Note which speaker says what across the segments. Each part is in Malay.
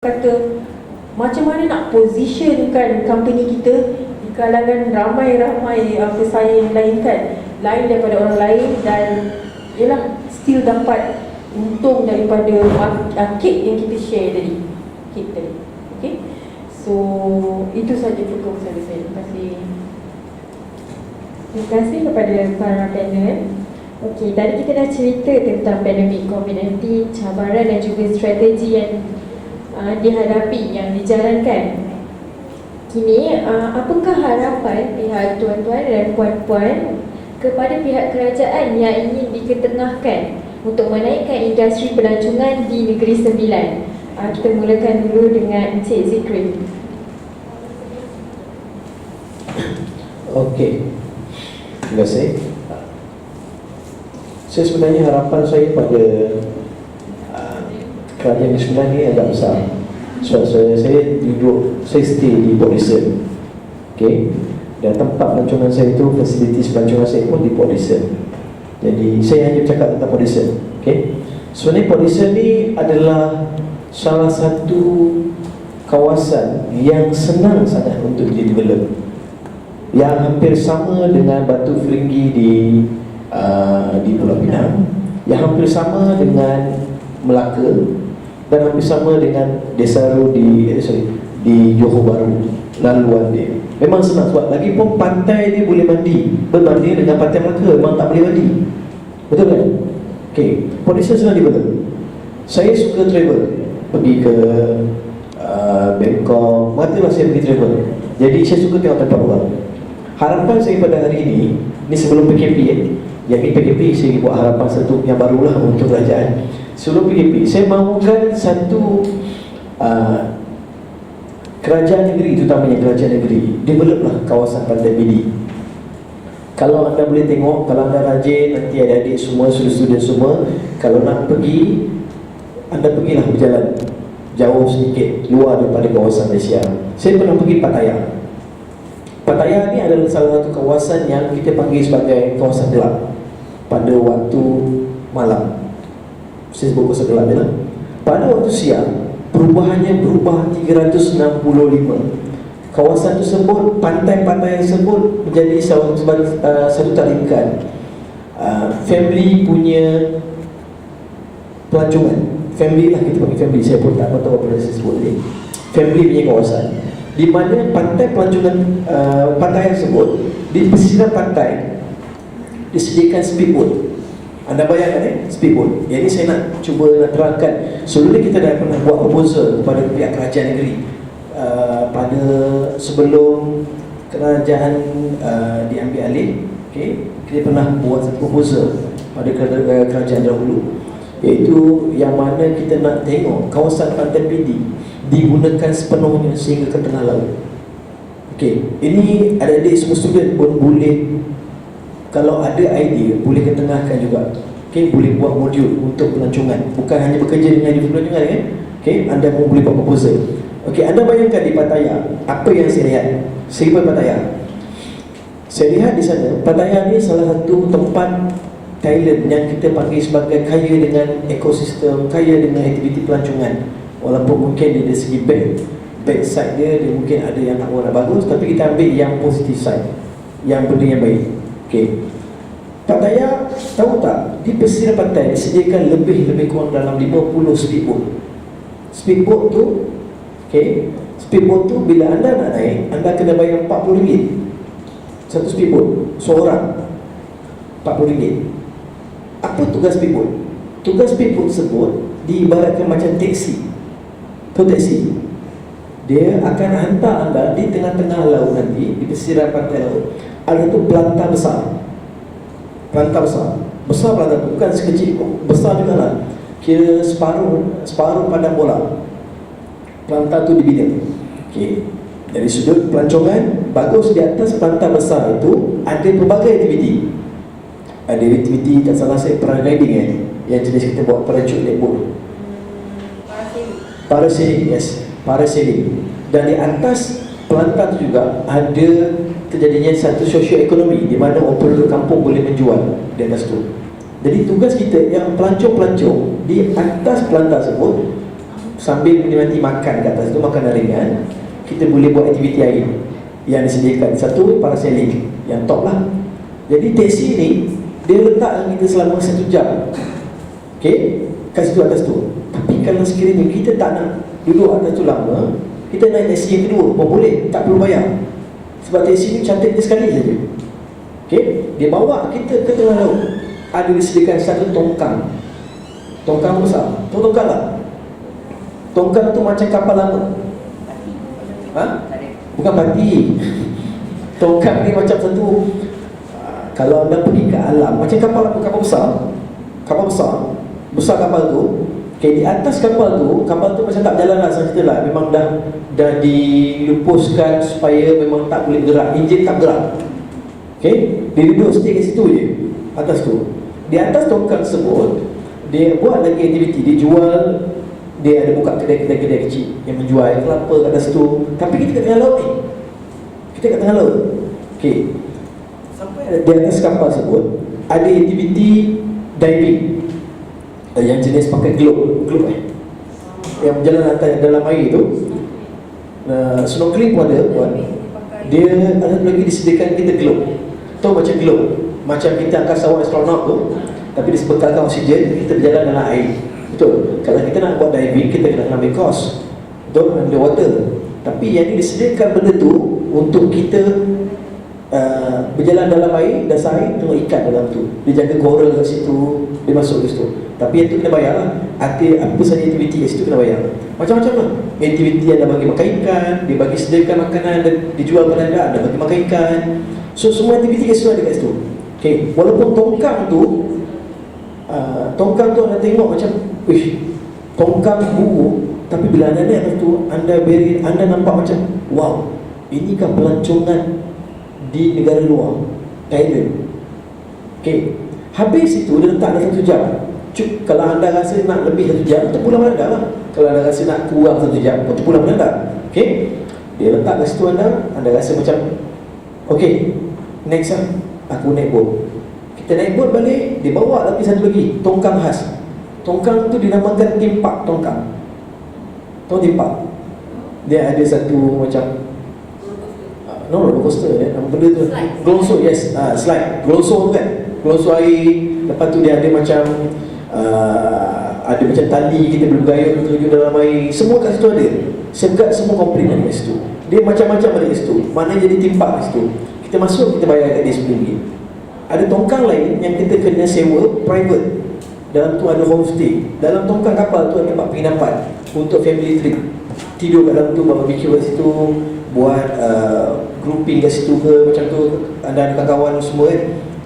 Speaker 1: kata macam mana nak positionkan company kita di kalangan ramai-ramai pesaing lain kan, lain daripada orang lain, dan ialah still dapat untung daripada kek yang kita share tadi, kek tadi. Okay, so itu saja perkongsian saya. Terima kasih.
Speaker 2: Terima kasih kepada para panel. Okey, tadi kita dah cerita tentang pandemik COVID-19, cabaran dan juga strategi yang dihadapi, yang dijalankan. Kini, apakah harapan pihak tuan-tuan dan puan-puan kepada pihak kerajaan yang ingin diketengahkan untuk menaikkan industri pelancongan di Negeri Sembilan? Kita mulakan dulu dengan Encik Zikri.
Speaker 3: Okey, terima kasih. Saya sebenarnya harapan saya pada kerajaan Negeri Sembilan ni agak besar. Sebab saya stay di Port Dickson. Okay, dan tempat pelancongan saya itu, fasilitis pelancongan saya pun di Port Dickson. Jadi saya hanya bercakap tentang Port Dickson. Okay, sebenarnya Port Dickson ni adalah salah satu kawasan yang senang sangat untuk didevelop, yang hampir sama dengan Batu Feringgi di Pulau Pinang, yang hampir sama dengan Melaka, dan hampir sama dengan Desaru di Johor Bahru. Laluan dia memang senang, sebab lagi pun pantai dia boleh mandi, berbanding dengan pantai Melaka memang tak boleh mandi. Betul kan? Okay, Port Dickson senang develop. Saya suka travel, pergi ke Bangkok, mana saya pergi travel. Jadi saya suka tengok tempat luar. Harapan saya pada hari ini sebelum PKP yang ini PKP, saya buat harapan satu yang barulah untuk kerajaan. Sebelum PKP, saya mahukan satu kerajaan negeri, terutamanya kerajaan negeri, developlah kawasan Pantai Bidi. Kalau anda boleh tengok, kalau anda rajin, nanti adik-adik semua, student semua, kalau nak pergi, anda pergilah berjalan jauh sedikit luar daripada kawasan Malaysia. Saya pernah pergi Pattaya. Pattaya ni adalah salah satu kawasan yang kita panggil sebagai kawasan gelap pada waktu malam. Saya sebut kawasan gelap je lah. Pada waktu siang, perubahannya berubah 365. Kawasan tersebut, pantai-pantai tersebut menjadi satu tarikan family punya pelancongan. Family lah, kita panggil family. Saya pun tak tahu apa saya sebut tadi. Family punya kawasan, di mana pantai pelancongan pantai tersebut, di pesisir pantai disediakan speedboat. Anda bayangkan speedboat. Yang ini saya nak cuba terangkan. Sebelum kita dah pernah buat proposal kepada pihak kerajaan negeri pada sebelum kerajaan diambil alih. Okay, kita pernah buat satu proposal pada kerajaan dahulu, iaitu yang mana kita nak tengok kawasan Pantai Bidi digunakan sepenuhnya sehingga ke tengah laut. Okey, ini adik-adik semua student pun boleh, kalau ada idea, boleh ketengahkan juga. Okey, boleh buat modul untuk pelancongan, bukan hanya bekerja dengan industri pelancongan kan. Okey, anda pun boleh buat proposal. Okey, anda bayangkan di Pattaya, apa yang saya lihat. Saya pergi Pattaya, saya lihat di sana, Pattaya ni salah satu tempat Thailand yang kita panggil sebagai kaya dengan ekosistem, kaya dengan aktiviti pelancongan. Walaupun mungkin dari segi bad side dia mungkin ada yang tak warna bagus, tapi kita ambil yang positif side, yang benda yang baik. Okey, Pattaya, tahu tak, di pesisir pantai disediakan lebih kurang dalam 50 speedboat. Speedboat tu, okey, speedboat tu bila anda nak naik, anda kena bayar RM40. Satu speedboat, seorang RM40. Apa tugas speedboat? Tugas speedboat tersebut diibaratkan macam taksi. Tahu taksi? Dia akan hantar anda di tengah-tengah laut nanti, di pesisir pantai laut. Ada tu pelantar besar. Pelantar besar. Besar pelantar tu, bukan sekecil, besar juga lah. Kira separuh padang bola. Pelantar tu dibina. Okey, dari sudut pelancongan, bagus, di atas pelantar besar itu ada pelbagai aktiviti. Ada aktiviti, tak salah saya, paragliding yang jenis kita buat parachute netboat. Parasailing, yes, parasailing. Dan di atas pelantar itu juga ada terjadinya satu sosioekonomi di mana operator kampung boleh menjual di atas itu. Jadi tugas kita yang pelancong-pelancong di atas pelantar tersebut sambil menikmati makan kat atas tu, makanan ringan, kita boleh buat aktiviti lain yang disediakan. Satu, parasailing, yang top lah. Jadi taksi ni dia letak kita selama 1 jam, okay, kat situ atas tu. Tapi kalau sekiranya kita tak nak duduk atas tu lama, kita naik taksi yang kedua pun boleh, tak perlu bayar. Sebab taksi ni cantik dia sekali saja. Okay, dia bawa kita ke tengah laut. Ada disediakan satu tongkang. Tongkang besar. Tahu tongkang tak? Tongkang tu macam kapal lama. Ha? Bukan pati. Tongkang ni macam satu, kalau anda pergi ke alam, macam kapal besar. Kapal besar. Besar kapal tu. Okay, di atas kapal tu macam tak berjalan lah, cerita lah. Memang dah dilupuskan supaya memang tak boleh gerak, enjin tak gerak. Okay, dia duduk stay kat situ je, atas tu. Di atas tongkang tersebut, dia buat lagi aktiviti. Dia jual, dia ada buka kedai-kedai kecil yang menjual kelapa kat atas tu. Tapi kita kat tengah laut ni. Kita kat tengah laut. Okay, sampai di atas kapal tersebut ada aktiviti diving yang jenis pakai globe yang berjalan dalam air tu. Snorkeling pun ada buat. Dia ada lagi disediakan kita globe. Tahu macam globe, macam kita angkasawan astronaut tu, tapi disebabkan oksigen, kita berjalan dalam air. Betul. Kalau kita nak buat diving, kita kena ambil course, betul, underwater. Tapi yang ni disediakan benda tu untuk kita berjalan dalam air, dasar air, tengok ikan dalam tu. Dia jaga coral kat situ, dia masuk ke situ. Tapi yang tu kena bayar lah. Apa sahaja aktiviti kat situ kena bayar. Macam-macam lah. Aktiviti yang dah bagi makan ikan, dia bagi sediakan makanan, dan dijual pada anda, ada bagi makan ikan. So semua aktiviti kat situ ada kat situ. Okay, walaupun tongkang tu anda tengok macam, tongkang buruk, tapi bila anda naik tu, anda nampak macam, wow, inikah pelancongan di negara luar, Thailand. Okay, habis itu dia letak dalam 1 jam. Kalau anda rasa nak lebih 1 jam, terpulang anda lah. Kalau anda rasa nak kurang 1 jam, terpulang anda. Okay, dia letak kat situ, anda rasa macam, okay, next lah, aku naik boat. Kita naik boat balik, dia bawa lagi satu lagi, tongkang khas. Tongkang tu dinamakan timpak tongkang. Tahu timpak? Dia ada satu macam roller coaster, nama benda tu glonso, yes, slide, glonso tu kan, glonso air. Lepas tu dia ada macam ada macam tali, kita boleh bergayung terjun dalam air. Semua kat situ ada. Segak semua komponen kat situ. Dia macam-macam ada kat situ. Mana jadi timpak kat situ. Kita masuk, kita bayar kat dia RM10. Ada tongkang lain yang kita kena sewa private. Dalam tu ada homestay. Dalam tongkang kapal tu ada tempat penginapan untuk family trip. Tidur kat dalam tu, barbecue kat situ, buat grouping kat situ ke, macam tu. Anda ada kawan semua kan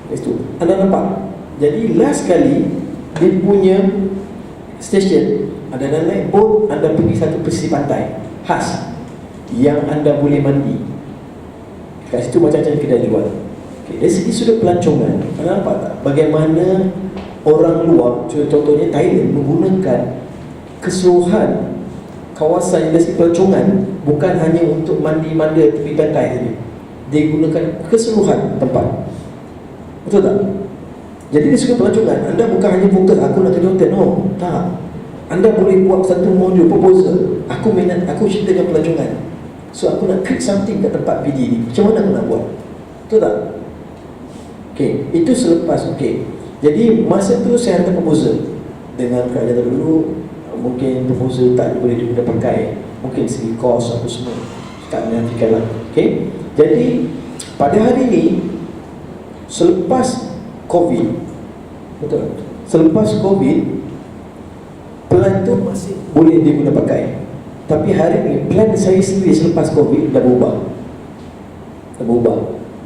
Speaker 3: kat situ. Anda nampak. Jadi last kali dia punya station, anda naik boat, anda pergi satu pesisir pantai khas yang anda boleh mandi. Kat situ macam-macam kedai jual. Okay, dari segi sudut pelancongan, anda nampak tak bagaimana orang luar, contohnya Thailand, menggunakan keseluruhan kawasan industri pelancongan bukan hanya untuk mandi-mandi tepi pantai saja. Dia gunakan keseluruhan tempat. Betul tak? Jadi dia suka pelancongan. Anda bukan hanya fokus aku nak kerja hotel, no, tak. Anda boleh buat satu modul proposal. Aku cinta dengan pelancongan, so aku nak create something kat tempat PD ni. Macam mana aku nak buat? Betul tak? Okay, itu selepas. Okay, jadi masa tu saya hantar proposal dengan kerajaan dulu. Mungkin proposal tak boleh dia pakai, mungkin segi kos apa semua tak menantikan lah. Okay, jadi pada hari ni, selepas COVID, betul, selepas COVID, plan tu masih boleh diguna pakai. Tapi hari ni plan saya sendiri selepas COVID dah berubah.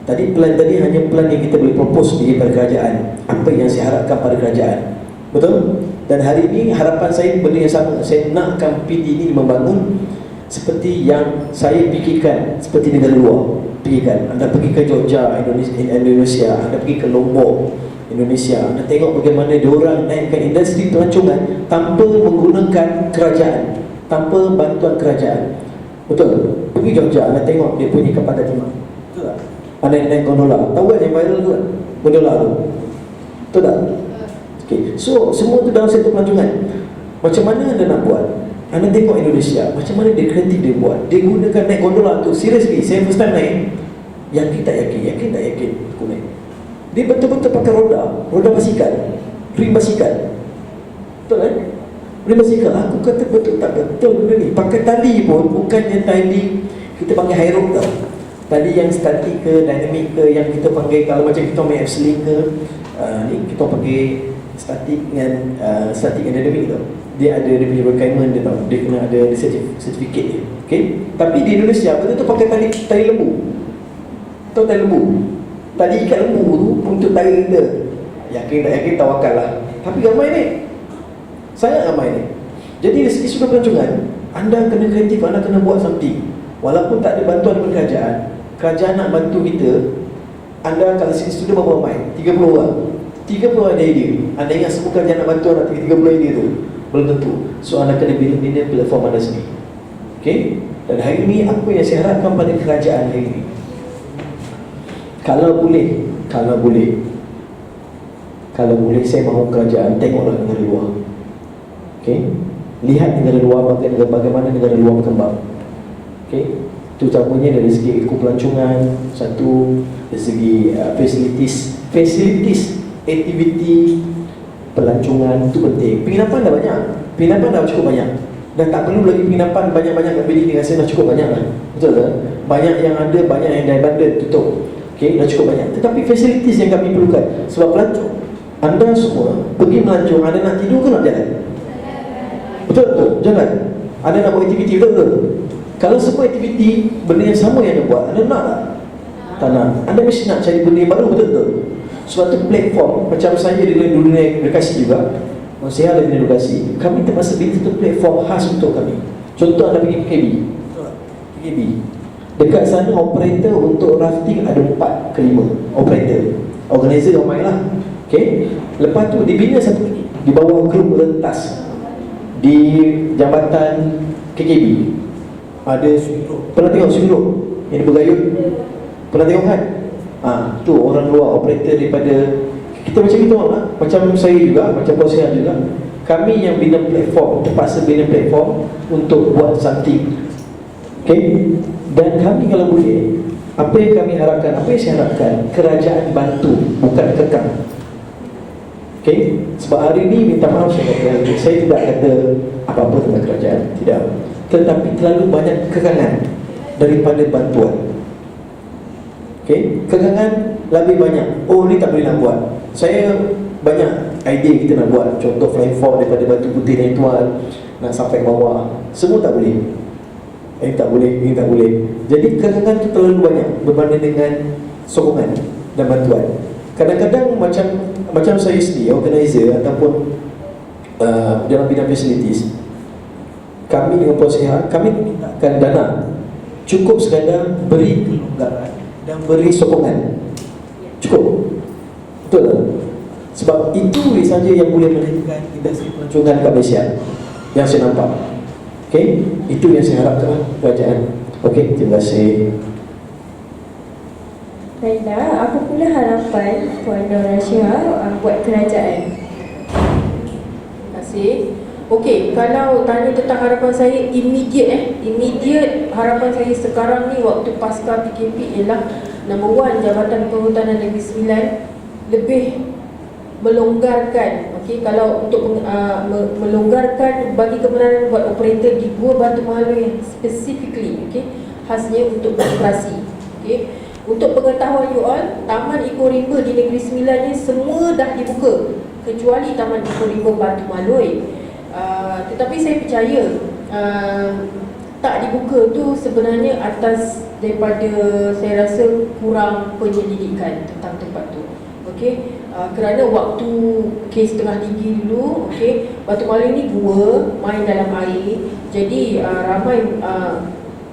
Speaker 3: Tadi plan tadi hanya plan yang kita boleh propose di kerajaan, apa yang saya harapkan pada kerajaan, betul? Dan hari ini harapan saya benda yang sama. Saya nakkan PD ini membangun seperti yang saya fikirkan, seperti negara luar fikirkan. Anda pergi ke Georgia, Indonesia, anda pergi ke Lombok, Indonesia, anda tengok bagaimana diorang naikkan industri pelancongan tanpa menggunakan kerajaan, tanpa bantuan kerajaan. Betul? Pergi Georgia, anda tengok dia punya kapal timah. Betul tak? Anda naik gondola. Tahu kan yang viral tu kan? Gondola tu. Betul tak? Okay. So semua tu dalam sektor pelancongan. Macam mana anda nak buat? Anda tengok Indonesia, macam mana dia kreatif dia buat. Dia gunakan naik gondola tu, seriously, saya first time naik, yakin tak yakin aku naik. Dia betul-betul pakai roda basikal, rim basikal. Betul kan? Rim basikal, aku kata betul tak betul benda ni. Pakai tali pun, bukannya tali kita panggil high rope tau. Tali yang statik ke, dynamic ke, yang kita panggil, kalau macam kita main F-Sling ke, ni kita panggil statik dengan dynamic tau. Dia ada dia punya requirement dia tau. Dia kena ada sertifikat dia. Okay? Tapi di Indonesia betul-betul pakai tali lembu. Tahu tali lembu? Tali ikat lembu tu untuk tali kita. Yakin tak yakin tawakal lah. Tapi ramai ni. Sangat ramai ni. Jadi dari segi sudut pelancongan, anda kena kreatif, anda kena buat something. Walaupun tak ada bantuan daripada kerajaan nak bantu kita. Anda kalau segi sudut berapa ramai? 30 orang. 30 ada idea. Anda ingat semua kerajaan nak bantu anda 30 idea tu? Belum tentu. So anda kena bina platform anda sendiri. Okay? Dan hari ini apa yang saya harapkan pada kerajaan hari ini, Kalau boleh saya mahu kerajaan tengoklah negara luar. Okay? Lihat negara luar, bagaimana negara luar berkembang. Okay? Terutamanya dari segi ekopelancongan, satu, dari segi facilities, aktiviti pelancongan itu penting. Penginapan dah banyak. Penginapan dah cukup banyak. Dan tak perlu lagi penginapan banyak-banyak kat bilik ni, rasa dah cukup banyak lah. Betul tak? Banyak yang ada, banyak yang dah abandon, tutup. Okay, dah cukup banyak. Tetapi facilities yang kami perlukan. Sebab pelancong, anda semua pergi melancong, anda nak tidur ke nak jalan? Betul? Jalan. Anda nak buat aktiviti, betul? Kalau semua aktiviti, benda yang sama yang anda buat, anda nak tak? Tak nak. Anda mesti nak cari benda yang baru, betul? Suatu platform, macam saya di dunia edukasi juga, saya ada di edukasi, kami terpaksa bina satu platform khas untuk kami. Contoh anda pergi PKB. Dekat sana operator untuk rafting ada 4 ke 5 operator. Organizer ramai lah. Okay? Lepas tu dibina satu lagi di bawah grup rentas di Jambatan KKB. Ada pernah tengok swing rope yang bergayut? Pernah tengok kan? Tu orang luar operator daripada kita macam kita orang lah. Macam saya juga, macam bos saya juga. Kami yang bina platform, terpaksa bina platform untuk buat something. Okay? Dan kami kalau boleh, apa yang kami harapkan, apa yang saya harapkan, kerajaan bantu, bukan kekang. Okay? Sebab hari ini minta maaf saya tidak kata apa-apa tentang kerajaan, tidak. Tetapi terlalu banyak kekangan daripada bantuan. Okay? Kekangan lebih banyak. Oh, ni tak boleh nak buat. Saya banyak idea kita nak buat. Contoh flying fox daripada Batu Putih dan Tuan nak sampai ke bawah. Semua tak boleh. Ini tak boleh. Jadi kekangan tu terlalu banyak berbanding dengan sokongan dan bantuan. Kadang-kadang macam saya sendiri, organizer ataupun dalam bidang facilities, kami dengan Puan Sihat, kami mintakan dana cukup sekadar beri kelonggaran dan beri sokongan. Cukup. Betul tak? Sebab itu saja yang boleh menjadikan industri pelancongan kat Malaysia yang saya nampak. Okay? Itu yang saya harapkan kerajaan. Okay, terima kasih.
Speaker 2: Baiklah, apa pula harapan Puan Nora Shihab buat kerajaan?
Speaker 1: Terima kasih. Okey, kalau tanya tentang harapan saya immediate harapan saya sekarang ni waktu pasca PKP ialah nombor 1, Jabatan Perhutanan Negeri Sembilan lebih melonggarkan, okey, kalau untuk melonggarkan bagi kebenaran buat operator di dua batu malu specifically, okey, khasnya untuk beroperasi. Okey, untuk pengetahuan you all, Taman Eco River di Negeri Sembilan ni semua dah dibuka kecuali Taman Eco River Batu Malui. Tetapi saya percaya tak dibuka tu sebenarnya atas daripada saya rasa kurang penyelidikan tentang tempat tu. Okey, kerana waktu kes tengah tinggi dulu, okey, Batu Malui ni gua main dalam air. Jadi ramai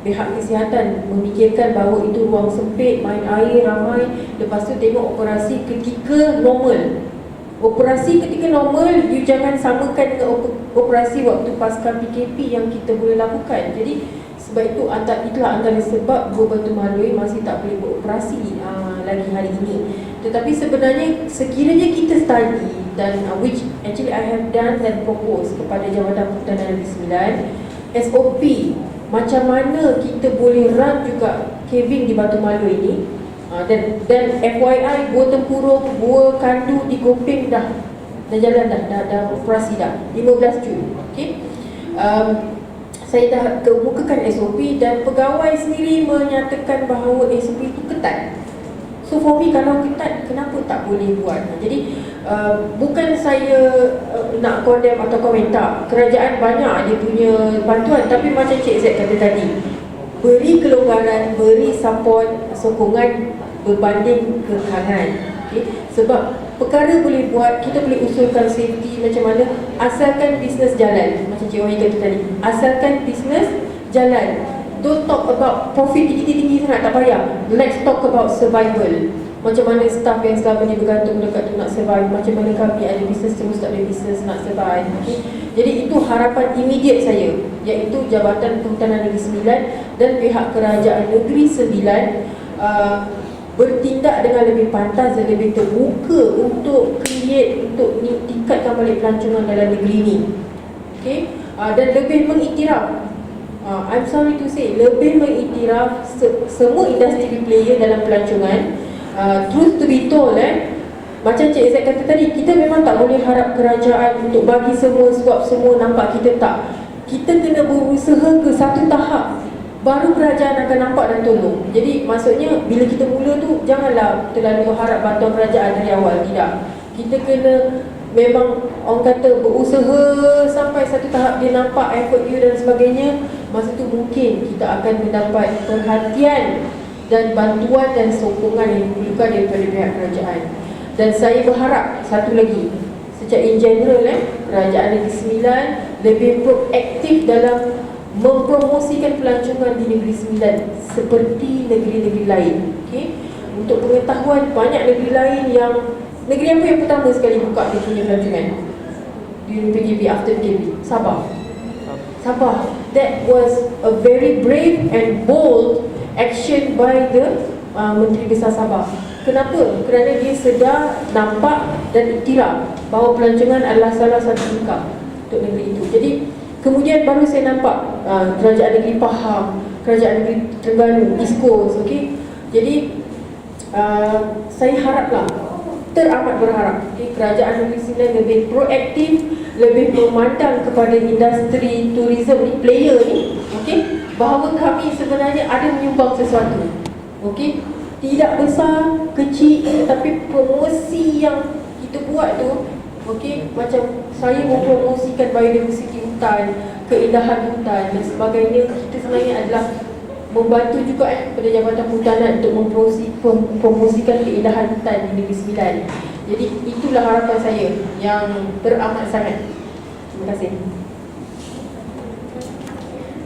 Speaker 1: pihak kesihatan memikirkan bahawa itu ruang sempit, main air ramai. Lepas tu tengok operasi ketika normal. Operasi ketika normal, you jangan samakan dengan operasi waktu pasca PKP yang kita boleh lakukan. Jadi sebab itu itulah antara sebab Gua Batu Malui masih tak boleh beroperasi lagi hari ini. Tetapi sebenarnya sekiranya kita study dan which actually I have done dan propose kepada Jabatan Perhutanan Negeri Sembilan, SOP macam mana kita boleh run juga caving di Batu Malu ini. Dan FYI, Gua Tempurung, Gua Kandu di Gopeng dah jalan dah operasi dah 15 Jun. Okay? Saya dah kemukakan SOP dan pegawai sendiri menyatakan bahawa SOP itu ketat. So for me, kalau ketat, kenapa tak boleh buat? Jadi bukan saya nak condemn atau komentar. Kerajaan banyak dia punya bantuan, tapi macam Cik Z kata tadi, beri kelonggaran, beri support, sokongan berbanding kekangan. Okay? Sebab perkara boleh buat, kita boleh usulkan safety macam mana, asalkan bisnes jalan. Macam Cik Wahid kata tadi, asalkan bisnes jalan. Don't talk about profit tinggi-tinggi sangat, tak payah. Let's talk about survival. Macam mana staff yang selama ni bergantung dekat tu nak survive, macam mana kami ada bisnes terus tak ada bisnes nak survive. Okay? Jadi itu harapan immediate saya, iaitu Jabatan Perhutanan Negeri Sembilan dan pihak Kerajaan Negeri Sembilan bertindak dengan lebih pantas dan lebih terbuka untuk tingkatkan balik pelancongan dalam negeri ini. Okay? Dan lebih mengiktiraf, I'm sorry to say, lebih mengiktiraf semua industri player dalam pelancongan. Truth to be told, macam Cik Izzat kata tadi, kita memang tak boleh harap kerajaan untuk bagi semua sebab semua nampak kita tak. Kita kena berusaha ke satu tahap, baru kerajaan akan nampak dan tolong. Jadi maksudnya bila kita mula tu, janganlah terlalu harap bantuan kerajaan dari awal. Tidak. Kita kena memang orang kata berusaha sampai satu tahap dia nampak effort you dan sebagainya. Masa tu mungkin kita akan mendapat perhatian dan bantuan dan sokongan yang diperlukan daripada pihak kerajaan. Dan saya berharap satu lagi, secara in general, Kerajaan Negeri Sembilan lebih proaktif dalam mempromosikan pelancongan di Negeri Sembilan seperti negeri-negeri lain. Okay? Untuk pengetahuan, banyak negeri lain yang, negeri apa yang pertama sekali buka dia punya pelancongan during PKP, after PKP? Sabah. That was a very brave and bold action by the Menteri Besar Sabah. Kenapa? Kerana dia sedar, nampak dan iktiraf bahawa pelancongan adalah salah satu income untuk negeri itu. Jadi kemudian baru saya nampak Kerajaan Negeri Pahang, Kerajaan Negeri Terengganu, East Coast. Okay? Jadi saya haraplah, teramat berharap, Kerajaan Negeri Sembilan lebih proaktif, lebih memandang kepada industri tourism ni, player ni, bahawa kami sebenarnya ada menyumbang sesuatu. Tidak besar, kecil, tapi promosi yang kita buat tu, macam saya mempromosikan biodiversiti hutan, keindahan hutan dan sebagainya. Kita sebenarnya adalah membantu juga kepada Jabatan Perhutanan untuk mempromosikan keindahan hutan di Negeri Sembilan. Jadi itulah harapan saya yang teramat sangat. Terima kasih.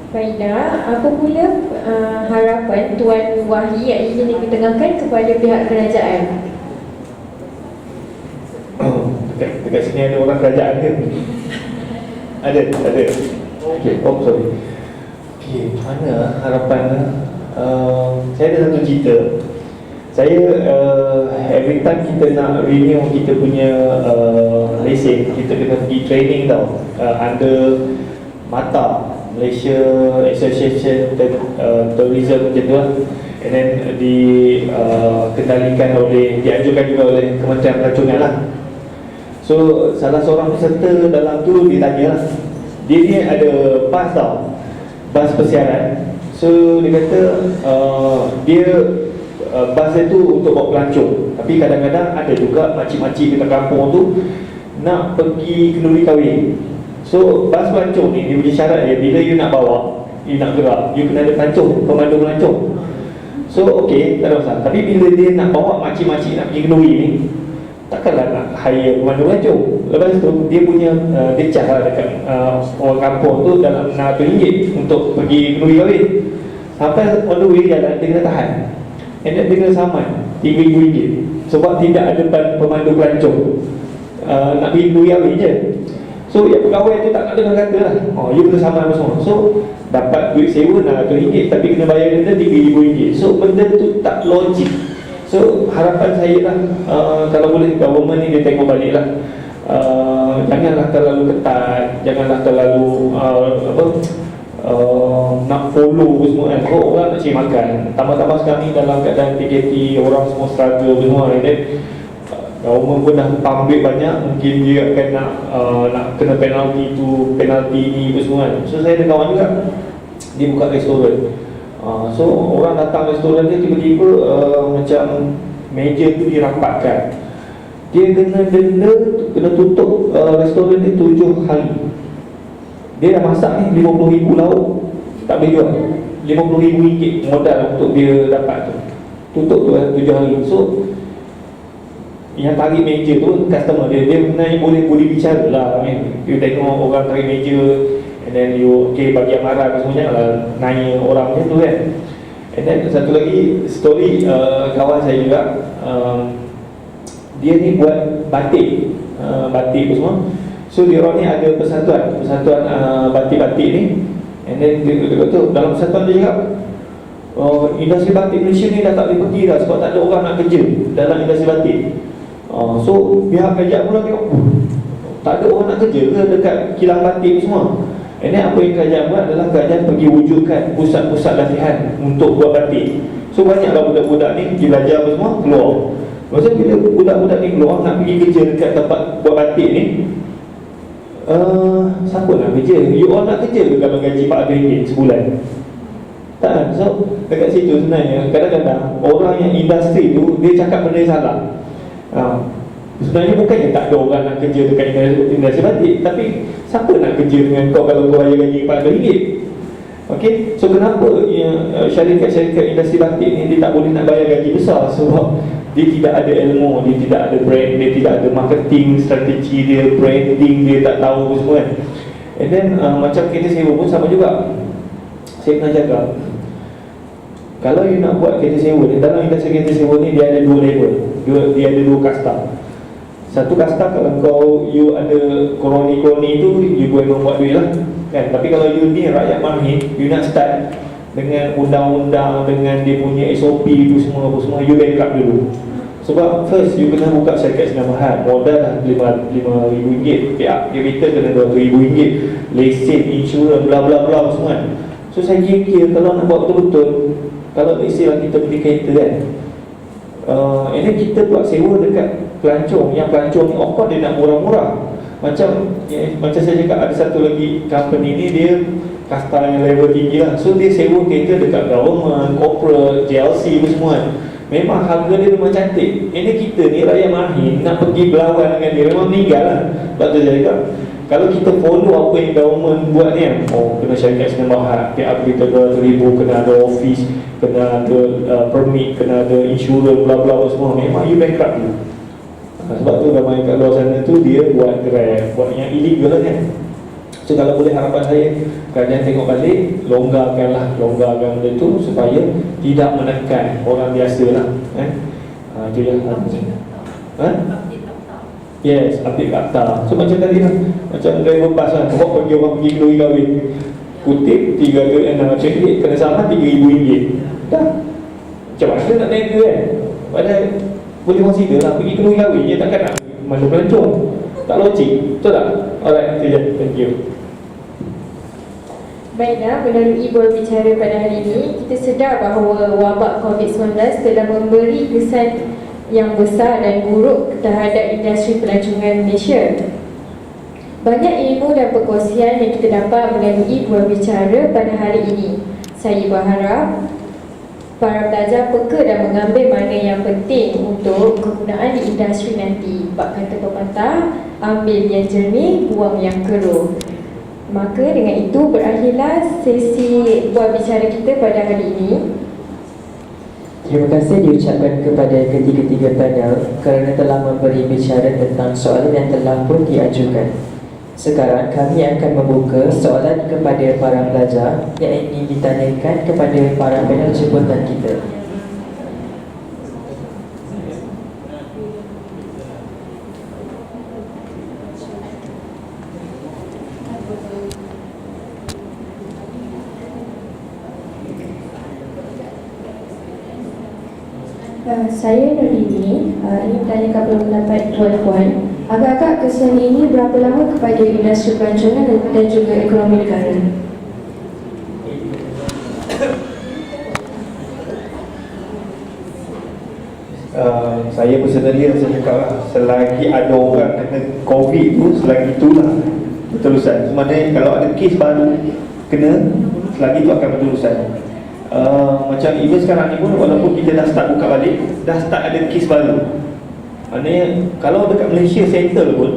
Speaker 2: Baiklah, apa pula harapan Tuan Wahyi yang ingin diketengahkan kepada pihak kerajaan?
Speaker 4: Dekat sini ada orang kerajaan ke? Ada. Okay, sorry. Okay, mana harapan? Saya ada satu cerita. Saya every time kita nak renew kita punya lesen, kita kena pergi training tau, under MATA, Malaysia Association Tourism macam tu lah. And then dikendalikan dianjurkan juga oleh Kementerian Pelancongan lah. So salah seorang peserta dalam tu dia tanya lah, dia ni ada bas tau, bas persiaran. So dia kata dia bas dia tu untuk bawa pelancong, tapi kadang-kadang ada juga makcik-makcik dekat kampung tu nak pergi kenduri kahwin. So bas pelancong ni, dia punya syarat dia, bila you nak bawa, you nak gerak, you kena ada pelancong, pemandu pelancong. So okay, tak ada masalah. Tapi bila dia nak bawa makcik-makcik nak pergi kenduri ni, takkanlah nak hire pemandu pelancong. Lepas tu dia punya dia charge lah dekat orang kampung tu dalam RM600 untuk pergi kenduri kahwin. Sampai on the way jalan, dia kena tahan, and then dia kena saman RM3,000 sebab tidak ada pemandu pelancong. Nak pergi kenduri kahwin je. So yang pegawai tu tak dengar kata lah, you kena saman apa semua. So dapat duit sewa RM600 tapi kena bayar denda RM3,000. So benda tu tak logik. So harapan saya lah, kalau boleh government ni dia tengok balik lah, janganlah terlalu ketat, janganlah terlalu nak follow semua kan. Oh, orang nak cari makan. Tambah-tambah sekarang ni dalam keadaan PKP, orang semua struggle semua kan. Government pun dah pump duit banyak, mungkin dia akan nak kena penalti tu, penalti ni apa semua kan. So saya ada kawan juga, dia buka restoran. So orang datang restoran dia tiba-tiba macam meja tu dirapatkan. Dia kena denda, kena tutup restoran dia 7 hari. Dia dah masak ni 50,000 lauk, tak boleh jual. 50,000 ringgit modal untuk dia dapat tu. Tutup tu 7 hari. So yang tarik meja tu customer dia sebenarnya boleh bicara lah. You tengok orang tarik meja and then you bagi amaran semuanya lah, nanya orang macam tu kan. And then satu lagi story kawan saya juga, dia ni buat batik, batik tu semua. So dia orang ni ada persatuan batik-batik ni. And then dia kata dalam persatuan dia cakap, industri batik Malaysia ni dah tak boleh pergi dah sebab tak ada orang nak kerja dalam industri batik. So pihak kerajaan pula tengok, tak ada orang nak kerja ke dekat kilang batik semua. And then apa yang kerajaan buat adalah kerajaan pergi wujudkan pusat-pusat latihan untuk buat batik. So banyaklah budak-budak ni pergi belajar apa semua, keluar. Maksudnya bila budak-budak ni keluar nak pergi kerja dekat tempat buat batik ni, siapa nak kerja? You all nak kerja ke kalau gaji RM4 sebulan? Tak kan? So dekat situ sebenarnya kadang-kadang orang yang industri tu dia cakap benda yang salah. Sebenarnya bukannya tak ada orang nak kerja dekat industri batik, tapi siapa nak kerja dengan kau kalau kau bayar gaji RM4? Okey, so kenapa syarikat-syarikat industri batik ni dia tak boleh nak bayar gaji besar? Sebab dia tidak ada ilmu, dia tidak ada brand, dia tidak ada marketing strategi dia, branding dia tak tahu semua kan. And then macam kereta sewa pun sama juga. Saya pernah cakap, kalau you nak buat kereta sewa ni, dalam industri kereta sewa ni dia ada 2 level, dia ada 2 kasta. Satu kasta kalau you ada kroni-kroni tu, you boleh membuat duit lah kan. Tapi kalau you ni rakyat marhin, you nak start dengan undang-undang, dengan dia punya SOP tu semua, you backup dulu. Sebab first you kena buka syarikat senamahan, modal lah RM5,000, pihak capital kena RM200,000, lesen, insurans, bla bla bla semua kan. So saya kira kalau nak buat betul-betul, kalau istilah kita beli kereta kan, ini kita buat sewa dekat pelancong. Yang pelancong ni of course dia nak murah-murah. Macam saya cakap, ada satu lagi company ni dia kasta yang level tinggi lah. So dia sewa kereta dekat government, corporate, JLC tu semua kan. Memang harga dia memang cantik. Ini kita ni rakyat marhin nak pergi berlawan dengan dia, memang meninggal lah. Sebab tu saya cakap, kalau kita follow apa yang government buat ni kan, kena syarikat senamahan, pihak kita RM200,000, kena ada office, kena ada permit, kena ada insurans, bla bla semua, memang you bankrupt dulu. Sebab tu ramai kat luar sana tu dia buat Grab, buat yang illegal lah kan. So kalau boleh harapan saya, kerajaan tengok balik, longgarkan benda tu supaya tidak menekan orang biasa lah itu yang yes, update akta. So macam tadi lah, macam driver bus lah, orang pergi kenduri kahwin, kutip 3,600 kena saman RM3,000. Dah, macam mana nak naik kan? Padahal boleh consider lah, pergi kenduri kahwin je, takkan nak mana pelancong. Tak logik, betul tak? Alright, itu je, thank you.
Speaker 2: Baiklah, melalui berbicara pada hari ini, kita sedar bahawa wabak COVID-19 telah memberi kesan yang besar dan buruk terhadap industri pelancongan Malaysia. Banyak ilmu dan perkongsian yang kita dapat melalui berbicara pada hari ini. Saya berharap para pelajar peka dan mengambil mana yang penting untuk kegunaan di industri nanti. Bab kata pepatah, ambil yang jernih, buang yang keruh. Maka dengan itu berakhirlah sesi buat bicara kita pada hari ini.
Speaker 5: Terima kasih diucapkan kepada ketiga-tiga panel kerana telah memberi bicara tentang soalan yang telah pun diajukan. Sekarang kami akan membuka soalan kepada para pelajar yang ingin ditanyakan kepada para panel jemputan kita.
Speaker 6: Saya Nurdini, ingin bertanyakan pendapat puan-puan. Agak-agak kesan ini berapa lama kepada industri pelancongan dan juga ekonomi negara?
Speaker 4: Saya personally rasa cakap lah, selagi ada orang kena COVID tu, selagi itulah berterusan. Sebenarnya kalau ada kes baru kena, selagi itu akan berterusan. Macam even sekarang ni pun, walaupun kita dah start buka balik, dah start ada kes baru. Maknanya kalau dekat Malaysia settle pun,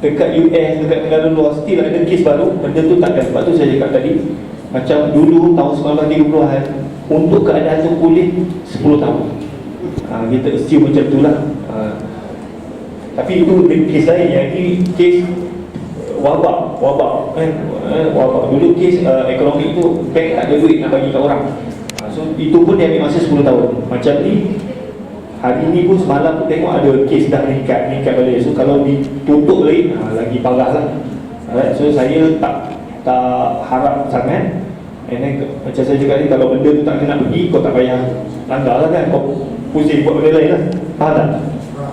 Speaker 4: dekat US, dekat negara luar still ada kes baru, benda tu tak ada. Sebab tu saya cakap tadi, macam dulu tahun 1930-an, untuk keadaan tu pulih 10 tahun. Kita assume macam tu lah. Tapi itu kes lain. Yang ini kes wabak kan? Wabak. Dulu kes ekonomi tu, bank tak ada duit nak bagi kat orang. So itu pun dia ambil masa 10 tahun. Macam ni, hari ni pun semalam pun tengok ada kes dah meningkat balik. So kalau ditutup lagi, lagi parah lah. So saya tak harap sangat. And then macam saya cakap ni, kalau benda tu tak kena pergi, kau tak payah langgar lah kan. Kau pusing buat benda lain lah. Faham tak?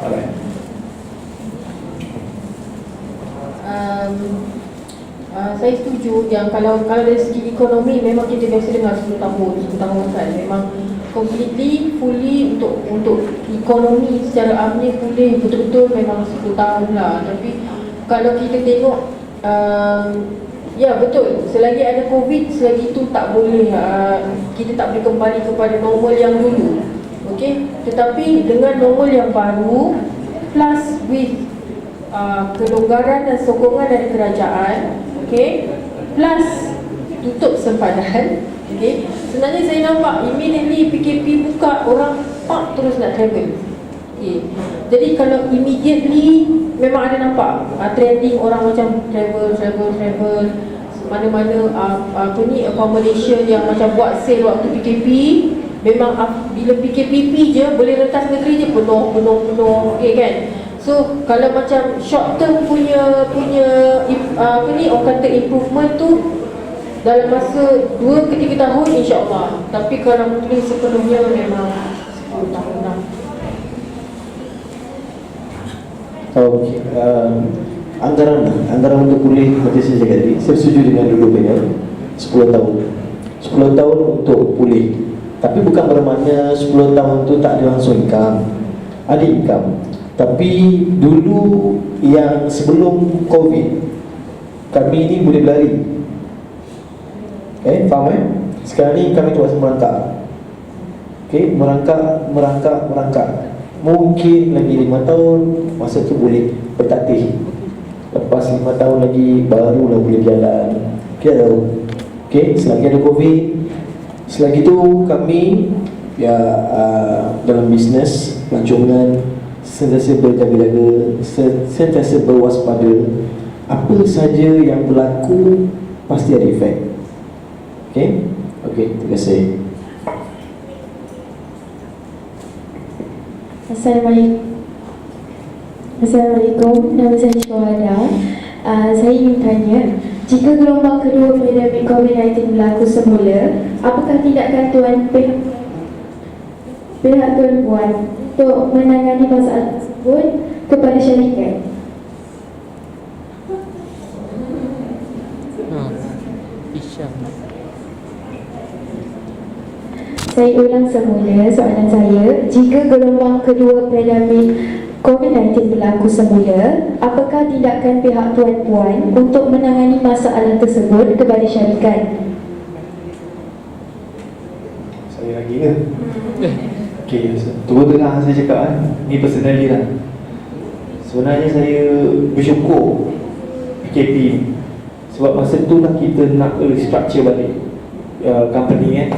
Speaker 4: Alright.
Speaker 1: Saya setuju yang kalau dari segi ekonomi memang kita biasa dengar 10 tahun kan. Memang completely, fully untuk ekonomi secara amnya pulih betul-betul memang 10 tahun lah. Tapi kalau kita tengok ya betul, selagi ada COVID, selagi itu tak boleh, kita tak boleh kembali kepada normal yang dulu. Okey, tetapi dengan normal yang baru plus with kelonggaran dan sokongan dari kerajaan, okey, plus tutup sempadan, okey, sebenarnya saya nampak immediately PKP buka, orang terus nak travel. Okay. Jadi kalau immediately memang ada nampak trending orang macam travel mana-mana accommodation yang macam buat sale waktu PKP. Memang bila PKP je boleh rentas negeri je penuh okay kan. So kalau macam short term punya orang kata improvement tu dalam masa 2 ke 3 tahun insya-Allah. Tapi kalau mungkin sepenuhnya memang 10 tahun lah.
Speaker 3: Okey, anggaran untuk pulih macam saya cakap tadi, saya setuju dengan dulu panel 10 tahun. 10 tahun untuk pulih. Tapi bukan bermakna 10 tahun tu tak ada langsung income. Ada income. Tapi dulu yang sebelum COVID, kami ni boleh berlari. Faham Sekarang ni kami terus merangkak. Merangkak. Mungkin lagi 5 tahun masa tu boleh bertatih. Lepas 5 tahun lagi barulah boleh berjalan. Selagi ada COVID, selagi tu kami dalam bisnes pelancongan sentiasa berjaga-jaga, sentiasa berwaspada. Apa saja yang berlaku pasti ada efek. Terima kasih.
Speaker 6: Assalamualaikum, nama saya Syuhada. Saya ingin tanya, jika gelombang kedua pandemik COVID-19 berlaku semula, apakah tindakan pihak Tuan Puan untuk menangani masalah tersebut kepada syarikat? Saya ulang semula soalan saya. Jika gelombang kedua pandemik COVID-19 berlaku semula, apakah tindakan pihak Tuan Puan untuk menangani masalah tersebut kepada syarikat?
Speaker 4: Saya lagi ke? Terus terang saya cakap ni personally lah. Sebenarnya saya bersyukur PKP ni. Sebab masa tu lah kita nak restructure balik company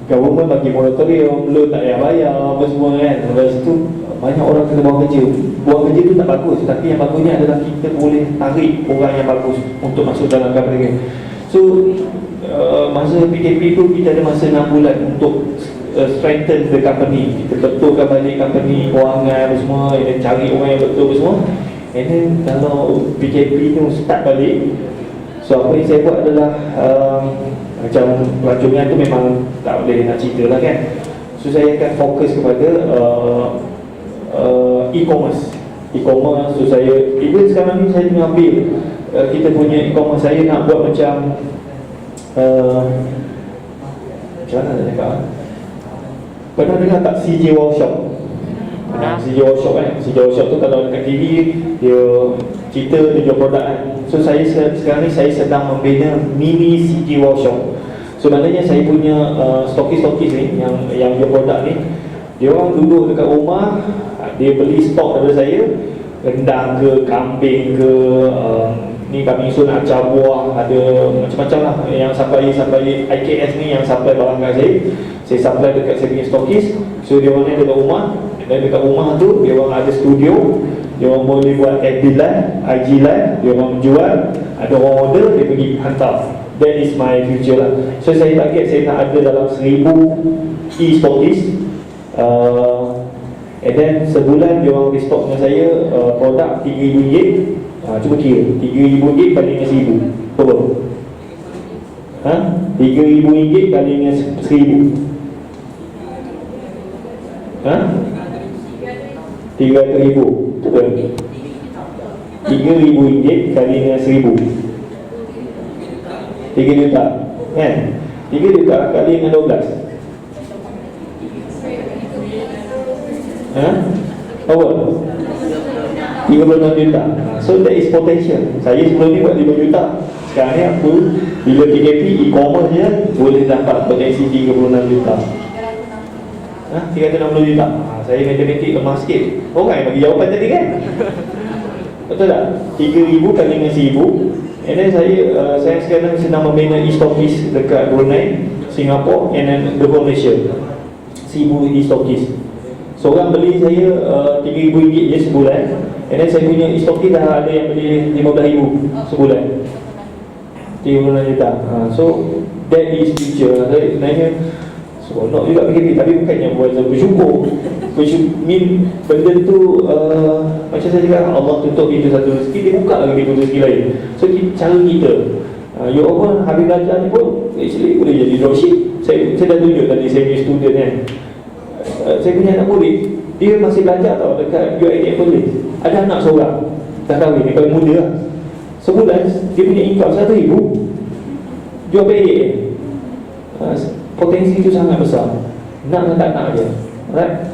Speaker 4: government bagi moratorium, loan tak payah bayar, apa semua kan. Lepas tu banyak orang kena buang kerja. Buang kerja tu tak bagus, tapi yang bagusnya adalah kita boleh tarik orang yang bagus untuk masuk dalam company. So masa PKP tu kita ada masa 6 bulan untuk strengthen the company. Kita betulkan balik company, kewangan apa semua, dan cari orang yang betul apa semua. And then kalau PKP tu start balik, so apa yang saya buat adalah macam pelancongan tu memang tak boleh nak cerita lah kan. So saya akan fokus kepada e-commerce. So saya, even sekarang ni saya tengah ambil kita punya e-commerce. Saya nak buat macam macam mana nak cakap? Pernah dengar tak CJ Workshop? CJ Workshop kan? CJ Workshop tu kalau dekat TV dia cerita, dia jual produk kan. So saya sekarang ni saya sedang membina mini CJ Workshop. So maknanya saya punya stokis-stokis ni yang jual produk ni, dia orang duduk dekat rumah, dia beli stok daripada saya, rendang ke, kambing ke, ni kambing sun, acar buah, ada macam-macam lah yang supply IKS ni yang supply barang kat saya supply dekat saya punya stokis. So dia orang ni dekat rumah, dan dekat rumah tu dia orang ada studio, dia orang boleh buat FB live, IG live, dia orang jual, ada orang order, dia pergi hantar. That is my future lah. So saya target saya nak ada dalam 1000 e-stokis, and then sebulan dia orang restock dengan saya produk RM3,000. Cuba kira RM3,000 kali dengan 1000 berapa? RM3,000 kali dengan 1000 300,000, betul? RM3,000 kali dengan 1000 3 juta kan? 3 juta kali dengan 12 apa? 36 juta. So that is potential. Saya sebelum ni buat 5 juta. Sekarang ni aku bila PKP e-commerce je boleh dapat potensi 36 juta. 360 juta. Saya matematik lemah sikit. Orang yang bagi jawapan tadi kan? Betul tak? 3,000 kali dengan 1,000. And then saya sekarang sedang membina e-stokis dekat Brunei, Singapore, and then the whole Malaysia. 1,000 e-stokis. Seorang beli saya RM3,000 je sebulan. And then saya punya e-stokis dah ada yang beli RM15,000 sebulan. 36 juta. So that is future. Saya sebenarnya seronok juga PKP, tapi bukannya buat bersyukur. Benda tu macam saya cakap, Allah tutup pintu satu rezeki, dia buka lagi pintu rezeki lain. So cara kita you all habis belajar ni pun actually boleh jadi dropship. Saya dah tunjuk tadi saya punya student kan, saya punya anak murid, dia masih belajar tau dekat UiTM Perlis. Ada anak seorang dah kahwin, dia paling muda lah. Sebulan dia punya income RM1,000 jual payek. Potensi tu sangat besar. Nak dan tak nak je. Alright.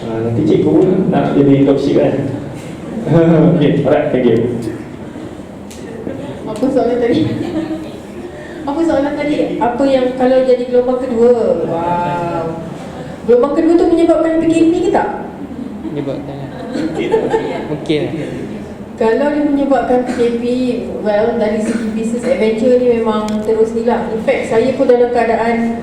Speaker 4: Nanti cikgu pun nak jadi dropship kan. Okay, alright, thank you.
Speaker 1: Apa soalan tadi? Apa soalan tadi? Apa yang kalau jadi gelombang kedua? Wow. Gelombang kedua tu menyebabkan PKP ke tak?
Speaker 5: Menyebabkan mungkin.
Speaker 1: Kalau dia menyebabkan PKP, well, dari segi business adventure ni memang terus ni lah. In fact, saya pun dalam keadaan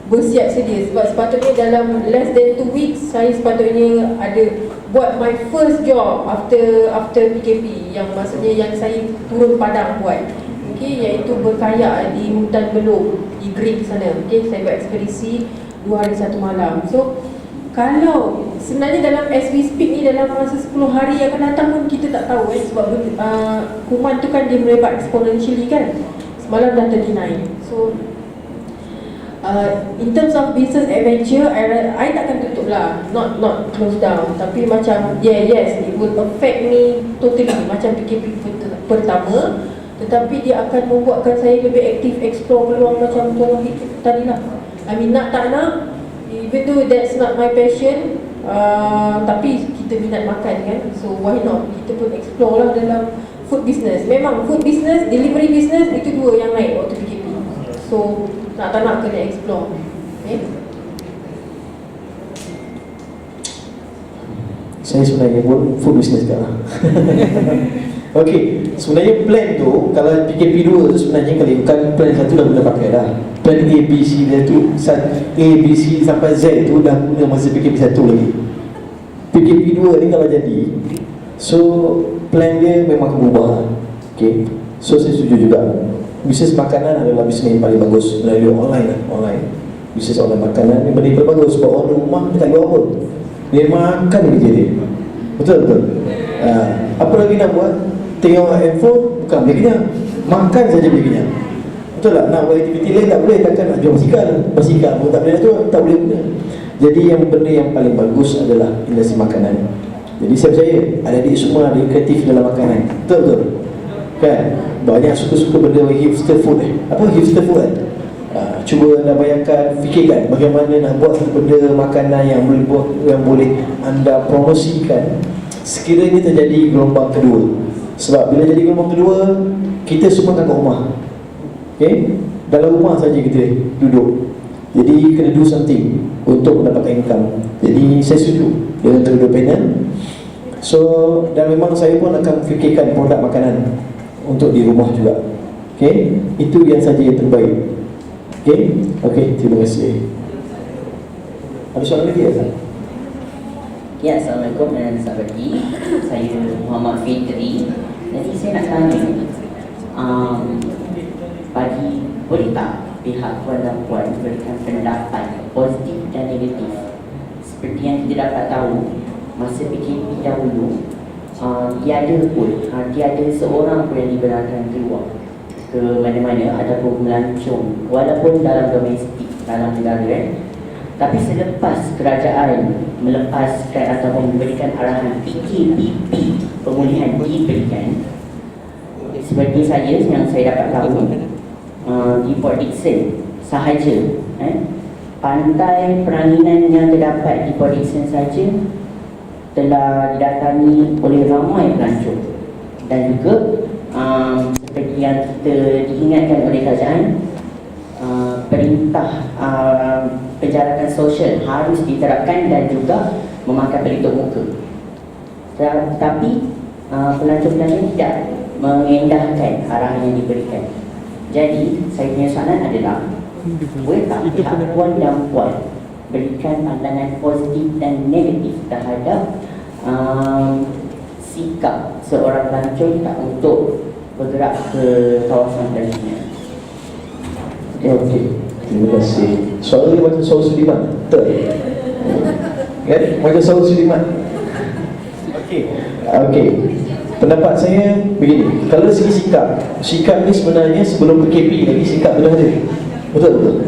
Speaker 1: bersiap sedia. Sebab sepatutnya dalam less than 2 weeks, saya sepatutnya ada buat my first job after PKP. Yang maksudnya yang saya turun padang buat. Okay, iaitu berkayak di hutan Belum, di Greek sana. Okay, saya buat ekspedisi 2 hari 1 malam. So, kalau sebenarnya dalam as we speak ni, dalam masa 10 hari yang akan datang pun kita tak tahu sebab kuman tu kan dia merebak exponentially kan. Semalam dah 39. So in terms of business adventure, I takkan tutup lah, not close down. Tapi macam yes, it will affect me totally macam PKP pertama. Tetapi dia akan membuatkan saya lebih aktif, explore peluang macam tuan tadi lah. I mean, nak tak nak, even though that's not my passion, tapi kita minat makan kan, so why not kita pun explore lah dalam food business. Memang food business, delivery business, itu dua yang naik waktu PKP. So nak tak nak kena explore. Okay?
Speaker 3: Saya sebenarnya pun food business sekarang. Okey, sebenarnya plan tu kalau PKP 2 tu sebenarnya kalau bukan plan 1 dah boleh pakai dah. Plan A, B, C dia tu A, B, C sampai Z tu dah guna masa PKP 1 lagi. PKP 2 ni kalau jadi, so plan dia memang berubah. Okey, so saya setuju juga. Bisnes makanan adalah bisnes yang paling bagus melalui online. Bisnes online makanan ni benda paling bagus sebab orang rumah dia tak jual apa. Dia makan je dia. Betul. Apa lagi nak buat? Tengok handphone, bukan boleh kenyang. Makan saja boleh kenyang. Betul tak? Nak buat aktiviti lain tak boleh. Takkan nak jual basikal pun tak boleh nak jual, tak boleh guna. Jadi yang benda yang paling bagus adalah industri makanan. Jadi saya percaya adik-adik semua ada kreatif dalam makanan. Betul? Kan? Banyak suka-suka benda hipster food. Apa hipster food kan? Cuba anda bayangkan, fikirkan bagaimana nak buat satu benda makanan yang boleh anda promosikan sekiranya terjadi gelombang kedua. Sebab bila jadi gelombang kedua, kita semua akan kat rumah. Okay? Dalam rumah saja kita duduk. Jadi kena do something untuk mendapatkan income. Jadi saya setuju dengan kedua panel. So, dan memang saya pun akan fikirkan produk makanan untuk di rumah juga. Okay? Itu yang saja yang terbaik. Okay? Okay, terima kasih. Ada soalan lagi ya?
Speaker 7: Ya, Assalamualaikum dan selamat pagi. Saya Muhammad Fitri. Jadi saya nak tanya, boleh tak pihak tuan dan puan berikan pendapat positif dan negatif? Seperti yang kita dapat tahu, masa PKP dahulu, tiada seorang pun yang dibenarkan keluar ke mana-mana ataupun melancong walaupun dalam domestik, dalam negara Tapi selepas kerajaan melepaskan ataupun memberikan arahan PKPP, pemulihan diberikan, seperti saya yang saya dapat tahu, di Port Dickson sahaja, pantai peranginan yang terdapat di Port Dickson saja telah didatangi oleh ramai pelancong. Dan juga seperti yang kita diingatkan oleh kerajaan, perintah penjarakan sosial harus diterapkan dan juga memakai pelitup muka. Tetapi pelancong-pelancong tidak mengendahkan arahan yang diberikan. Jadi saya punya soalan adalah, boleh tak pihak puan dan puan berikan pandangan positif dan negatif terhadap sikap seorang pelancong tak untuk bergerak ke kawasan pelancong?
Speaker 3: Okey, terima kasih. Soalan ni macam Saud Sudiman, betul? Kan? Macam Saud Sudiman. Okey. Pendapat saya begini, kalau dari segi sikap ni sebenarnya sebelum PKP lagi sikap dah ada. Betul?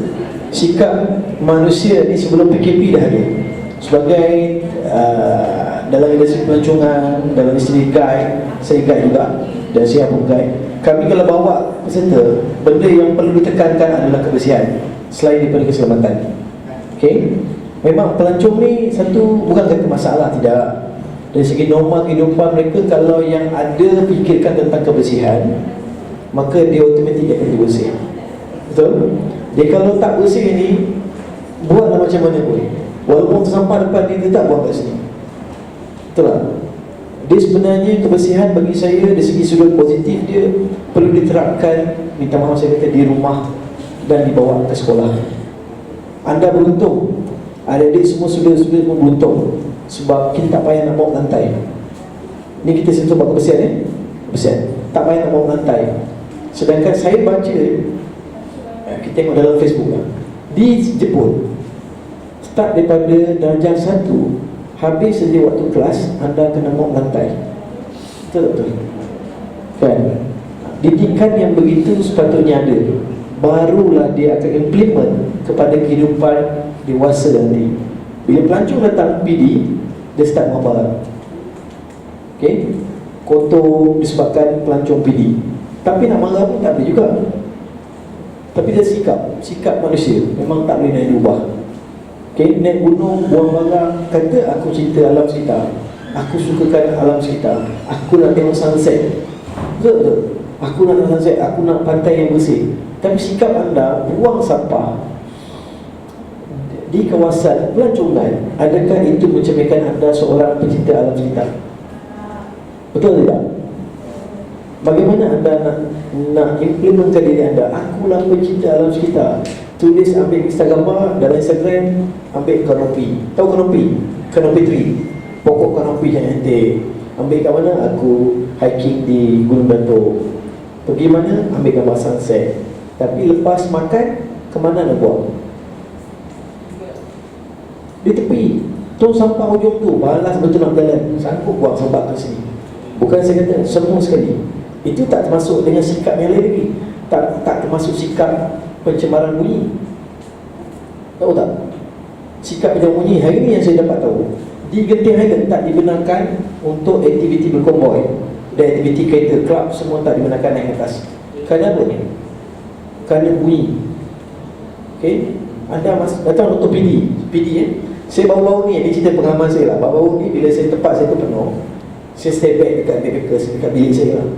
Speaker 3: Sikap manusia ni sebelum PKP dah ada. Sebagai dalam industri pelancongan, dalam industri guide, saya guide juga dan saya pun guide. Kami kalau bawa peserta, benda yang perlu ditekankan adalah kebersihan selain daripada keselamatan. Okey? Memang pelancong ni satu bukan kata masalah, tidak. Dari segi norma kehidupan mereka, kalau yang ada fikirkan tentang kebersihan, maka dia automatik akan bersih. Betul? Dia kalau tak bersih ni, buatlah macam mana pun, walaupun tersampah depan dia, tak buang kat sini. Betul tak? Dia sebenarnya kebersihan bagi saya dari segi sudut positif dia perlu diterapkan, minta maaf saya kata, di rumah dan dibawa ke sekolah. Anda beruntung, adik-adik semua sudah beruntung, sebab kita tak payah nak bawa lantai. Ni kita sentuh buat kebersihan kebersihan, tak payah nak bawa lantai. Sedangkan saya baca, kita tengok dalam Facebook lah, di Jepun start daripada darjah 1, habis saja waktu kelas anda kena bawa lantai. Betul? Kan? Didikan yang begitu sepatutnya ada, barulah dia akan implement kepada kehidupan dewasa nanti. Bila pelancong datang PD, dia start mengabar. Okay? Kotor disebabkan pelancong PD. Tapi nak marah pun tak boleh juga. Tapi dia sikap manusia memang tak boleh nak diubah. Okay? Naik gunung, buang barang, kata aku cinta alam sekitar, aku sukakan alam sekitar, aku nak tengok sunset. Betul? Aku nak tengok sunset, aku nak pantai yang bersih. Tapi sikap anda buang sampah di kawasan pelancongan, adakah itu mencerminkan anda seorang pencinta alam sekitar? Betul tidak? Bagaimana anda nak implementkan diri anda? Akulah pencinta alam sekitar. Tulis, ambil Instagram, dalam Instagram ambil kanopi. Tahu kanopi? Kanopi tree, pokok kanopi yang cantik. Ambil kat mana? Aku hiking di Gunung Datuk. Pergi mana? Ambil gambar sunset. Tapi lepas makan, ke mana nak buang? Di tepi. Tong sampah ujung tu, balas betul nak jalan, sanggup buang sampah ke sini. Bukan saya kata semua sekali. Itu tak termasuk dengan sikap yang lain lagi. Tak termasuk sikap pencemaran bunyi. Tahu tak? Sikap pencemaran bunyi hari ni yang saya dapat tahu, di Genting Highland tak dibenarkan untuk aktiviti berkonvoi dan aktiviti kereta, klub semua tak dibenarkan naik atas. Kerana apa ni? Kerana bunyi. Okay, anda datang untuk PD Saya baru-baru ni cerita pengalaman saya lah. Baru-baru ni bila saya tempat saya tu penuh, saya stay back dekat backpackers, dekat bilik saya lah.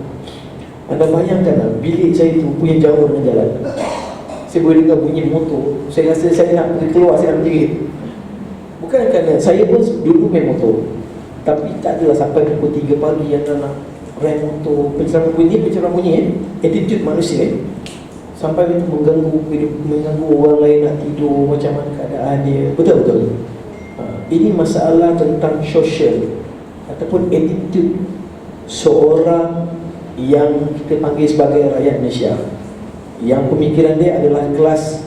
Speaker 3: Anda bayangkan lah, bilik saya tu punya jauh dengan jalan. Saya boleh dengar bunyi motor. Saya rasa saya nak pergi keluar, saya nak menjerit. Bukan kerana saya pun dulu main motor, tapi tak adalah sampai pukul 3 pagi yang nak rem motor. Pencerahan bunyi attitude manusia sampai itu mengganggu orang lain nak tidur, macam mana keadaan dia. Betul-betul. Ini masalah tentang sosial ataupun attitude seorang yang kita panggil sebagai rakyat Malaysia, yang pemikiran dia adalah kelas,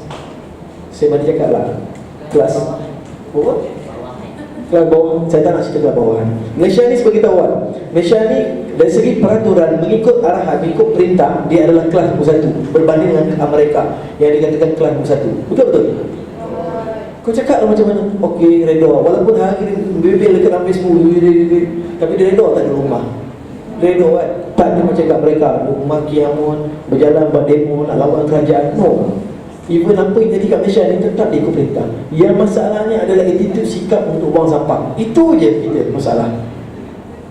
Speaker 3: saya boleh cakap lah, kelas bawah. Kelas bawah, saya tak nak cerita kelas bawah. Malaysia ni sebagai tahuan, Malaysia ni dari segi peraturan mengikut arahan, mengikut perintah, dia adalah kelas nombor 1 berbanding dengan Amerika yang dikatakan kelas nombor 1. Betul-betul? Kau cakap lah macam mana? Okey, redha. Walaupun hari ni bebel dekat dalam Facebook, tapi dia redha tak ada rumah. Redha kan? Tak ada macam kat mereka rumah kiamun, berjalan buat demo, nak lawan kerajaan. No. Even apa yang jadi kat Malaysia ni tetap diikut perintah. Yang masalahnya adalah attitude, sikap untuk buang sampah. Itu je kita masalah.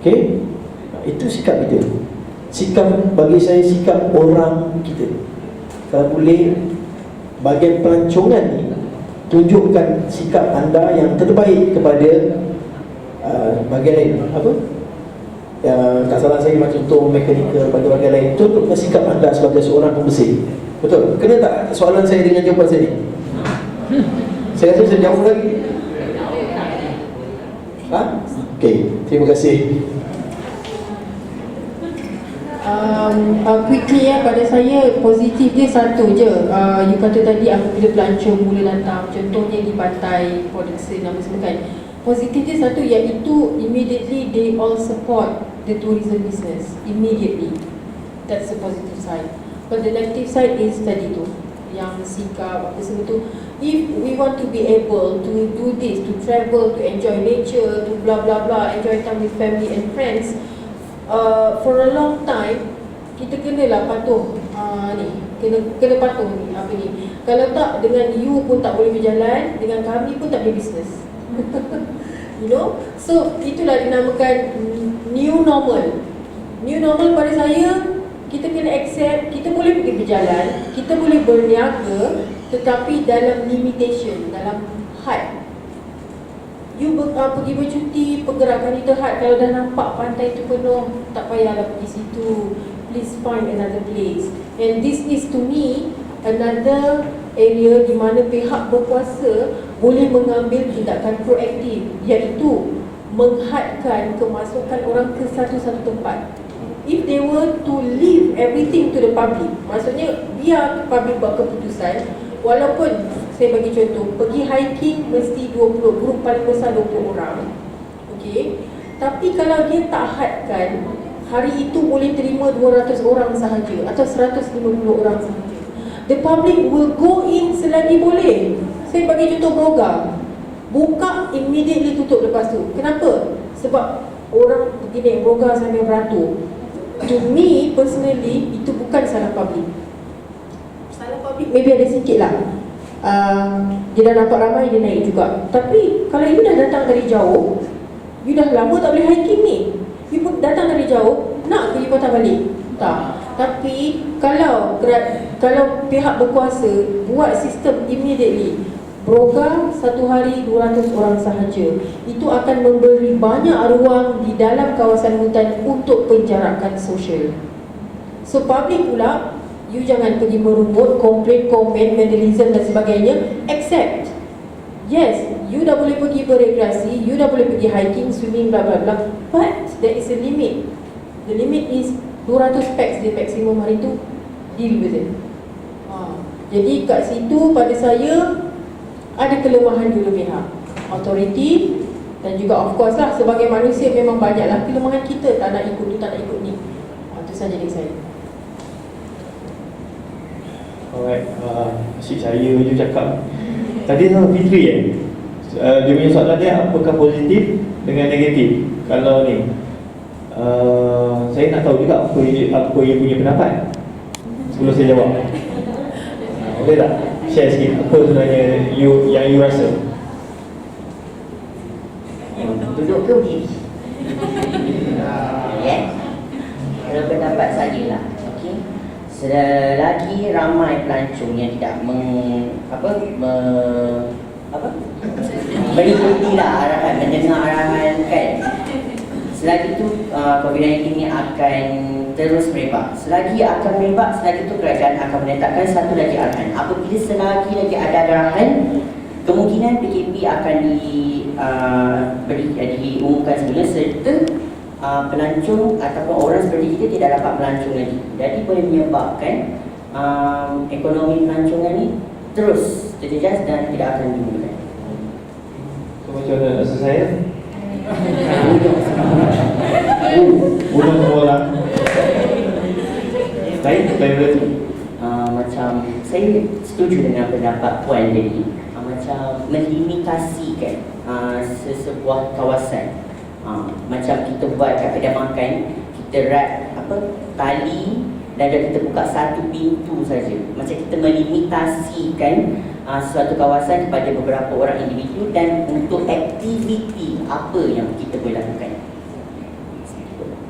Speaker 3: Okey? Itu sikap kita. Sikap, bagi saya, sikap orang kita. Kalau boleh, bahagian pelancongan ni, tunjukkan sikap anda yang terbaik kepada bahagian lain. Apa? Tak salah saya macam contoh mekanikal, bahagian lain. Tunjukkan sikap anda sebagai seorang pembersih. Betul? Kena tak soalan saya dengan jawapan saya ni? Saya rasa saya jawab lagi. Okey, terima kasih.
Speaker 1: Quickly pada saya positif dia satu je. You kata tadi apabila pelancong mula datang, contohnya di pantai Port Dickson nama semua kan, positif dia satu iaitu immediately they all support the tourism business immediately. That's the positive side. But the negative side is tadi tu, yang sikap apa semua tu. If we want to be able to do this, to travel, to enjoy nature, to blah blah blah, enjoy time with family and friends, for a long time kita kenalah patuh kena patuh ni apa ni. Kalau tak, dengan you pun tak boleh berjalan, dengan kami pun tak boleh bisnes. You know, so itulah dinamakan new normal. New normal pada saya, kita kena accept, kita boleh pergi berjalan, kita boleh berniaga, tetapi dalam limitation, dalam had. You pergi bercuti, pergerakan itu had. Kalau dah nampak pantai itu penuh, tak payahlah pergi situ. Please find another place. And this is to me another area di mana pihak berkuasa boleh mengambil tindakan proaktif, iaitu menghadkan kemasukan orang ke satu-satu tempat. If they were to leave everything to the public, maksudnya biar public buat keputusan. Walaupun saya bagi contoh, pergi hiking mesti 20, grup paling besar 20 orang. Okey. Tapi kalau dia tak hadkan, hari itu boleh terima 200 orang sahaja atau 150 orang sahaja. The public will go in selagi boleh. Saya bagi contoh Broga. Buka, immediately tutup lepas tu. Kenapa? Sebab orang pergi naik Broga sampai beratur. To me, personally, itu bukan salah public. Salah public maybe ada sikit lah. Dia dah nampak ramai, dia naik juga. Tapi kalau you dah datang dari jauh, you dah lama tak boleh hiking ni, you pun datang dari jauh, nak ke you patah balik? Tak. Tapi kalau pihak berkuasa buat sistem immediately, Broga satu hari 200 orang sahaja, itu akan memberi banyak ruang di dalam kawasan hutan untuk penjarakan sosial. So public pula, you jangan pergi merungut, komplain, komen, vandalism dan sebagainya. Accept. Yes, you dah boleh pergi berekreasi, you dah boleh pergi hiking, swimming, bla bla bla. But there is a limit. The limit is 200 pax dia maksimum hari tu. Deal with it. Jadi kat situ pada saya ada kelemahan dua pihak, authority dan juga of course lah sebagai manusia memang banyaklah kelemahan kita, tak nak ikut tu, tak nak ikut ni. Itu saja dari saya.
Speaker 4: Alright, asyik saya je cakap. Tadi tu Fitri dia punya soalan dia apakah positif dengan negatif. Kalau ni saya nak tahu juga apa yang punya pendapat sebelum saya jawab. Boleh tak? share sikit apa sebenarnya yang you rasa.
Speaker 7: Duduk ke berdiri? Ya. Kalau pendapat saya lah, okey. Selagi ramai pelancong yang tidak mengikuti lah arahan, mendengar arahan kan, selagi tu COVID-19 ini akan terus merebak. Selagi akan merebak, selagi tu kerajaan akan menetapkan satu lagi arahan. Apabila selagi lagi ada arahan, kemungkinan PKP akan diumumkan semula, serta pelancong ataupun orang seperti kita tidak dapat melancong lagi. Jadi boleh menyebabkan ekonomi pelancongan ni terus terjejas dan tidak akan dimulakan.
Speaker 4: So macam mana rasa saya? Bunuh semua orang. Lain berarti
Speaker 7: Macam saya setuju dengan pendapat Puan tadi, macam melimitasikan sesebuah kawasan. Macam kita buat kat kedai makan, kita wrap tali dan kita buka satu pintu saja. Macam kita melimitasikan suatu kawasan kepada beberapa orang individu dan untuk aktiviti apa yang kita boleh lakukan.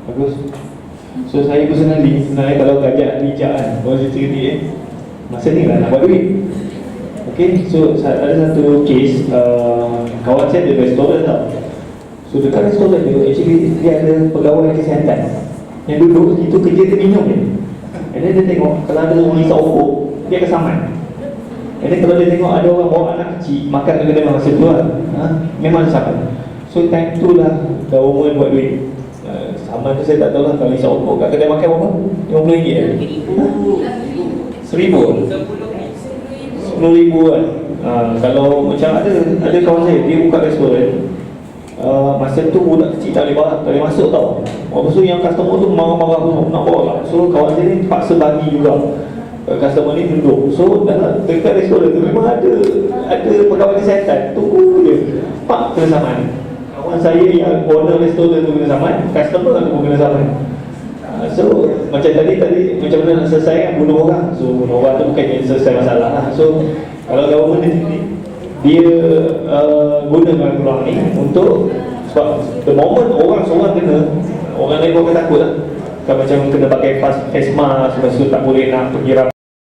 Speaker 4: bagus. So saya personally sebenarnya kalau kerajaan bijak kan, kalau cerita masa ni lah nak buat duit. Okay, so ada satu case kawan saya ada restoran tau. So dekat restoran tu actually dia ada pegawai kesihatan yang duduk itu kerja dia minum je. And then dia tengok kalau ada orang isap okok, dia akan saman. And then kalau dia tengok ada orang bawa anak kecil makan kat kedai masa tu lah, memang dia saman. So time tu lah government buat duit. Saman tu saya tak tahu lah kalau isap okok kat kedai makan berapa? RM50 kan? RM1,000? RM10,000 kan? Kalau macam ada kawan saya, dia buka restoran, masa tu budak kecil tak boleh masuk tau. Lepas tu yang customer tu marah-marah nak bawa lah. So kawan saya ni paksa bagi juga customer ni duduk. So dalam dekat restoran tu memang ada pegawai kesihatan. Tunggu je, pak kena saman. Kawan saya yang owner restoran tu kena saman, customer tu pun kena saman. So macam tadi macam mana nak selesai kan, bunuh orang. So bunuh orang tu bukannya selesai masalah lah. So kalau government dia gunakan peluang ni untuk, sebab the moment orang seorang kena, orang lain pun akan takut lah. Kan macam kena pakai face mask, lepas tu tak boleh nak pergi